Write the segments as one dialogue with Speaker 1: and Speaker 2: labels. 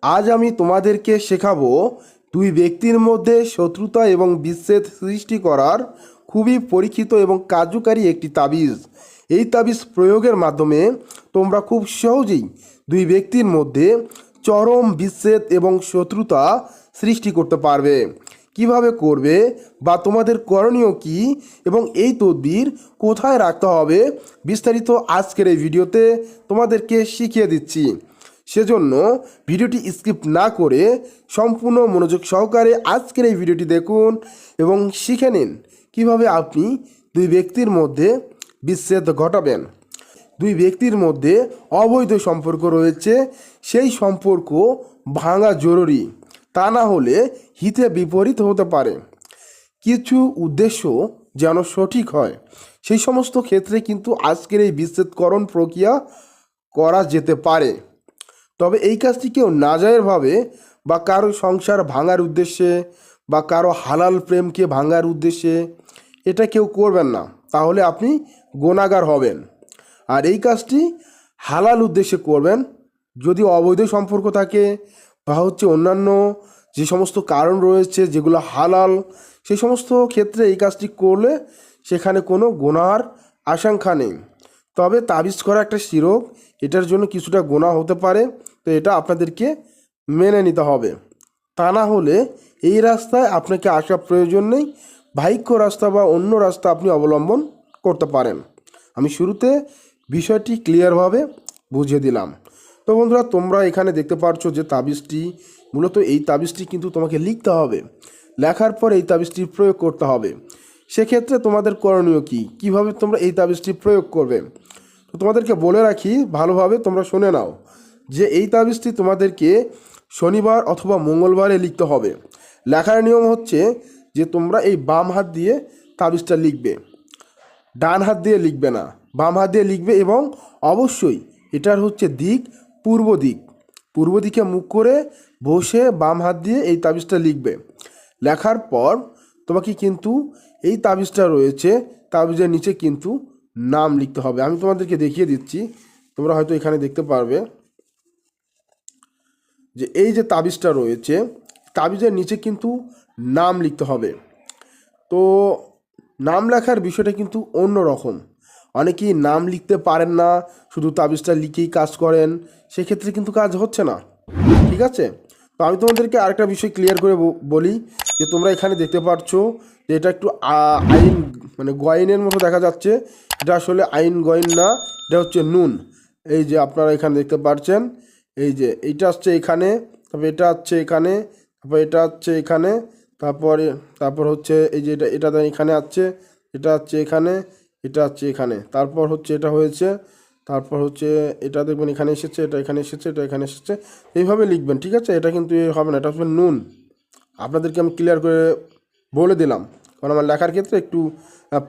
Speaker 1: আজ আমি তোমাদেরকে শেখাবো দুই ব্যক্তির মধ্যে শত্রুতা এবং বিচ্ছেদ সৃষ্টি করার খুবই পরীক্ষিত এবং কার্যকারী একটি তাবিজ। এই তাবিজ প্রয়োগের মাধ্যমে তোমরা খুব সহজেই দুই ব্যক্তির মধ্যে চরম বিচ্ছেদ এবং শত্রুতা সৃষ্টি করতে পারবে। কিভাবে করবে বা তোমাদের করণীয় কি এবং এই তদবির কোথায় রাখতে হবে বিস্তারিত আজকের এই ভিডিওতে তোমাদেরকে শিখিয়ে দিচ্ছি। সেজন্য ভিডিওটি স্কিপ না করে সম্পূর্ণ মনোযোগ সহকারে আজকের এই ভিডিওটি দেখুন এবং শিখে নিন কীভাবে আপনি দুই ব্যক্তির মধ্যে বিচ্ছেদ ঘটাবেন। দুই ব্যক্তির মধ্যে অবৈধ সম্পর্ক রয়েছে, সেই সম্পর্ক ভাঙা জরুরি, তা না হলে হিতে বিপরীত হতে পারে। কিছু উদ্দেশ্য যেন সঠিক হয়, সেই সমস্ত ক্ষেত্রে কিন্তু আজকের এই বিচ্ছেদকরণ প্রক্রিয়া করা যেতে পারে। তবে এই কাজটি কেউ নাজায়েজভাবে বা কারো সংসার ভাঙার উদ্দেশ্যে বা কারো হালাল প্রেমকে ভাঙার উদ্দেশ্যে এটা কেউ করবেন না, তাহলে আপনি গুনাহগার হবেন। আর এই কাজটি হালাল উদ্দেশ্যে করবেন। যদি অবৈধ সম্পর্ক থাকে বা অন্যান্য যে সমস্ত কারণ রয়েছে যেগুলো হালাল, সেই সমস্ত ক্ষেত্রে এই কাজটি করলে সেখানে কোনো গুনাহর আশঙ্কা নেই। তবে তাবিজ করা একটা শিরক, এটার জন্য কিছুটা গুনাহ হতে পারে, তো এটা আপনাদেরকে মেনে নিতে হবে। তা না হলে এই রাস্তায় আপনাকে আসার প্রয়োজন নেই, বাহিক্য রাস্তা বা অন্য রাস্তা আপনি অবলম্বন করতে পারেন। আমি শুরুতে বিষয়টি ক্লিয়ারভাবে বুঝিয়ে দিলাম। তো বন্ধুরা, তোমরা এখানে দেখতে পাচ্ছো যে তাবিজটি, মূলত এই তাবিজটি কিন্তু তোমাকে লিখতে হবে। লেখার পর এই তাবিজটি প্রয়োগ করতে হবে। সেক্ষেত্রে তোমাদের করণীয় কী, কীভাবে তোমরা এই তাবিজটি প্রয়োগ করবে, তো তোমাদেরকে বলে রাখি, ভালোভাবে তোমরা শুনে নাও যে এই তাবিজটি তোমাদেরকে শনিবার অথবা মঙ্গলবারে লিখতে হবে। লেখার নিয়ম হচ্ছে যে তোমরা এই বাম হাত দিয়ে তাবিজটা লিখবে, ডান হাত দিয়ে লিখবে না, বাম হাত দিয়ে লিখবে এবং অবশ্যই এটার দিক পূর্ব দিক, পূর্ব দিকে মুখ করে বসে বাম হাত দিয়ে এই তাবিজটা লিখবে। লেখার পর তোমাকে কিন্তু এই তাবিজটা রয়েছে, তাবিজের নিচে কিন্তু নাম লিখতে হবে। আমি তোমাদেরকে দেখিয়ে দিচ্ছি, তোমরা হয়তো এখানে দেখতে পারবে যে এই যে তাবিজটা রয়েছে, তাবিজের নিচে কিন্তু নাম লিখতে হবে। তো নাম লেখার বিষয়টা কিন্তু অন্য রকম। অনেকেই নাম লিখতে পারেন না, শুধু তাবিজটা লিখেই কাজ করেন, সেক্ষেত্রে কিন্তু কাজ হচ্ছে না। ঠিক আছে, তো আমি তোমাদেরকে আরেকটা বিষয় ক্লিয়ার করে বলি যে তোমরা এখানে দেখতে পাচ্ছ যে এটা একটু আইন মানে গয়নের মতো দেখা যাচ্ছে। এটা আসলে আইন গয়ন না, এটা নুন। এই যে আপনারা এখানে দেখতে পাচ্ছেন, এই যে এইটা আসছে এখানে, তারপর এটা আসছে এখানে, তারপর এটা আসছে এখানে, তারপর এই যে এটা এখানে আসছে, এটা আসছে এখানে, এটা আসছে এখানে, তারপর এটা হয়েছে, তারপর এটা দেখবেন এখানে এসেছে, এটা এখানে এসেছে, এটা এখানে এসেছে, এইভাবে লিখবেন। ঠিক আছে, এটা কিন্তু হবে না, এটা নুন। আপনাদেরকে আমি ক্লিয়ার করে বলে দিলাম, কারণ আমার লেখার ক্ষেত্রে একটু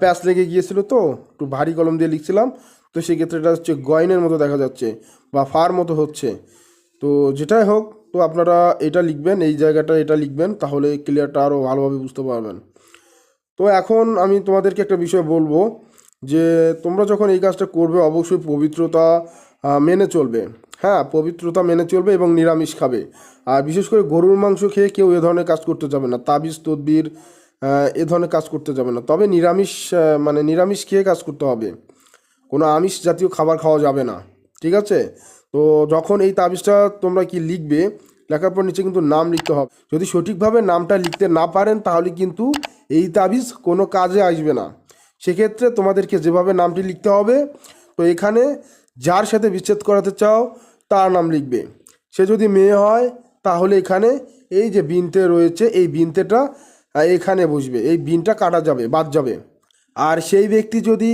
Speaker 1: প্যাচ লেগে গিয়েছিল, তো একটু ভারী কলম দিয়ে লিখছিলাম, তো সেই ক্ষেত্রে এটা গয়নের মতো দেখা যাচ্ছে বা ফার মতো হচ্ছে। তো যেটাই হোক, তো আপনারা এটা লিখবেন, এই জায়গাটা এটা লিখবেন, তাহলে ক্লিয়ারটা আরও ভালোভাবে বুঝতে পারবেন। তো এখন আমি তোমাদেরকে একটা বিষয় বলবো যে তোমরা যখন এই কাজটা করবে অবশ্যই পবিত্রতা মেনে চলবে। হ্যাঁ, পবিত্রতা মেনে চলবে এবং নিরামিষ খাবে। আর বিশেষ করে গরুর মাংস খেয়ে কেউ এ ধরনের কাজ করতে যাবে না, তাবিজ তদবির এ ধরনের কাজ করতে যাবে না। তবে নিরামিষ খেয়ে কাজ করতে হবে, কোনো আমিষ জাতীয় খাবার খাওয়া যাবে না। ঠিক আছে, তো যখন এই তাবিজটা তোমরা লিখবে, লেখার পর নিচে কিন্তু নাম লিখতে হবে। যদি সঠিকভাবে নামটা লিখতে না পারেন তাহলে কিন্তু এই তাবিজ কোনো কাজে আসবে না। সেক্ষেত্রে তোমাদেরকে যেভাবে নামটি লিখতে হবে, তো এখানে যার সাথে বিচ্ছেদ করাতে চাও তার নাম লিখবে। সে যদি মেয়ে হয় তাহলে এখানে এই যে বিনতে রয়েছে, এই বিনতেটা এখানে বসবে, এই বিনটা কাটা যাবে, বাদ যাবে। আর সেই ব্যক্তি যদি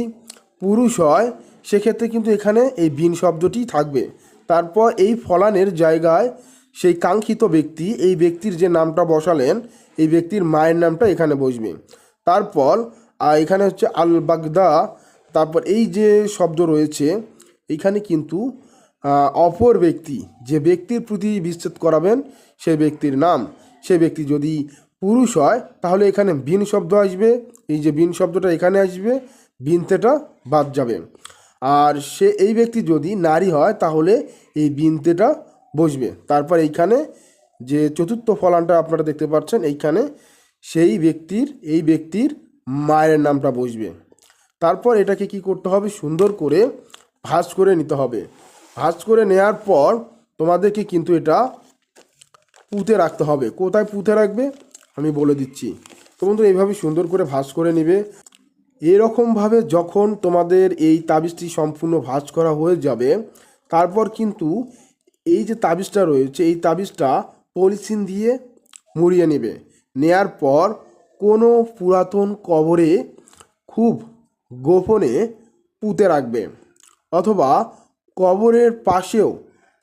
Speaker 1: পুরুষ হয় সেক্ষেত্রে কিন্তু এখানে এই বিন শব্দটি থাকবে। তারপর এই ফলানের জায়গায় সেই কাঙ্ক্ষিত ব্যক্তি, এই ব্যক্তির যে নামটা বসালেন, এই ব্যক্তির মায়ের নামটা এখানে বসবে। তারপর এখানে আল বাগদা, তারপর এই যে শব্দ রয়েছে এইখানে কিন্তু অপর ব্যক্তি, যে ব্যক্তির প্রতি বিচ্ছেদ করাবেন সেই ব্যক্তির নাম। সে ব্যক্তি যদি পুরুষ হয় তাহলে এখানে বিন শব্দ আসবে, এই যে বিন শব্দটা এখানে আসবে, বিনতেটা বাদ যাবে। আর এই ব্যক্তি যদি নারী হয় তাহলে এই বিনতেটা বসবে। তারপর এইখানে যে চতুর্থ ফলানটা আপনারা দেখতে পাচ্ছেন, এইখানে এই ব্যক্তির মায়ের নামটা বসবে। তারপর এটাকে কি করতে হবে, সুন্দর করে ভাঁজ করে নিতে হবে। ভাঁজ করে নেওয়ার পর তোমাদেরকে কিন্তু এটা পুঁতে রাখতে হবে। কোথায় পুঁতে রাখবে আমি বলে দিচ্ছি। তো বন্ধুরা, এইভাবে সুন্দর করে ভাঁজ করে নেবে। এরকমভাবে যখন তোমাদের এই তাবিজটি সম্পূর্ণ ভাঁজ করা হয়ে যাবে, তারপর কিন্তু এই যে তাবিজটা রয়েছে, এই তাবিজটা পলিথিন দিয়ে মুড়িয়ে নেবে। নেয়ার পর কোনো পুরাতন কবরে খুব গোপনে পুঁতে রাখবে, অথবা কবরের পাশেও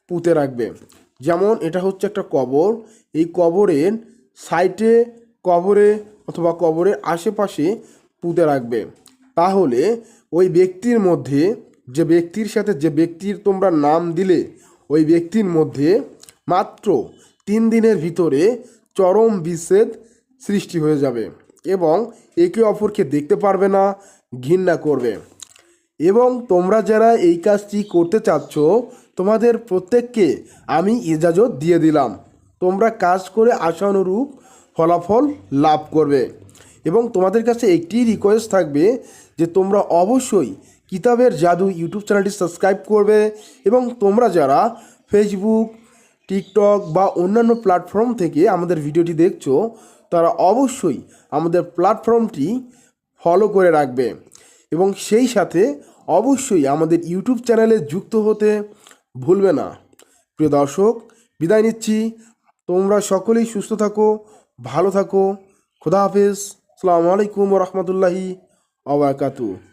Speaker 1: পুঁতে রাখবে। যেমন এটা হচ্ছে একটা কবর, এই কবরের সাইডে, কবরে অথবা কবরের আশেপাশে পুঁতে রাখবে। তাহলে ওই ব্যক্তির মধ্যে, যে ব্যক্তির সাথে যে ব্যক্তির তোমরা নাম দিলে, ওই ব্যক্তির মধ্যে মাত্র 3 দিনের ভিতরে চরম বিচ্ছেদ সৃষ্টি হয়ে যাবে এবং একে অপরকে দেখতে পারবে না, ঘৃণা করবে। এবং তোমরা যারা এই কাজটি করতে চাচ্ছ, তোমাদের প্রত্যেককে আমি ইজাজত দিয়ে দিলাম। তোমরা কাজ করে আশানুরূপ ফলাফল লাভ করবে। এবং তোমাদের কাছে একটি রিকোয়েস্ট থাকবে যে তোমরা অবশ্যই কিতাবের জাদু ইউটিউব চ্যানেলটি সাবস্ক্রাইব করবে। এবং তোমরা যারা ফেসবুক, টিকটক বা অন্যান্য প্ল্যাটফর্ম থেকে আমাদের ভিডিওটি দেখছো, তারা অবশ্যই আমাদের প্ল্যাটফর্মটি ফলো করে রাখবে এবং সেই সাথে অবশ্যই আমাদের ইউটিউব চ্যানেলে যুক্ত হতে ভুলবে না। প্রিয় দর্শক, বিদায় নিচ্ছি। তোমরা সকলেই সুস্থ থাকো, ভালো থাকো। খুদা হাফেজ। আসসালামু আলাইকুম ওয়া রাহমাতুল্লাহি ওয়া বারাকাতুহু।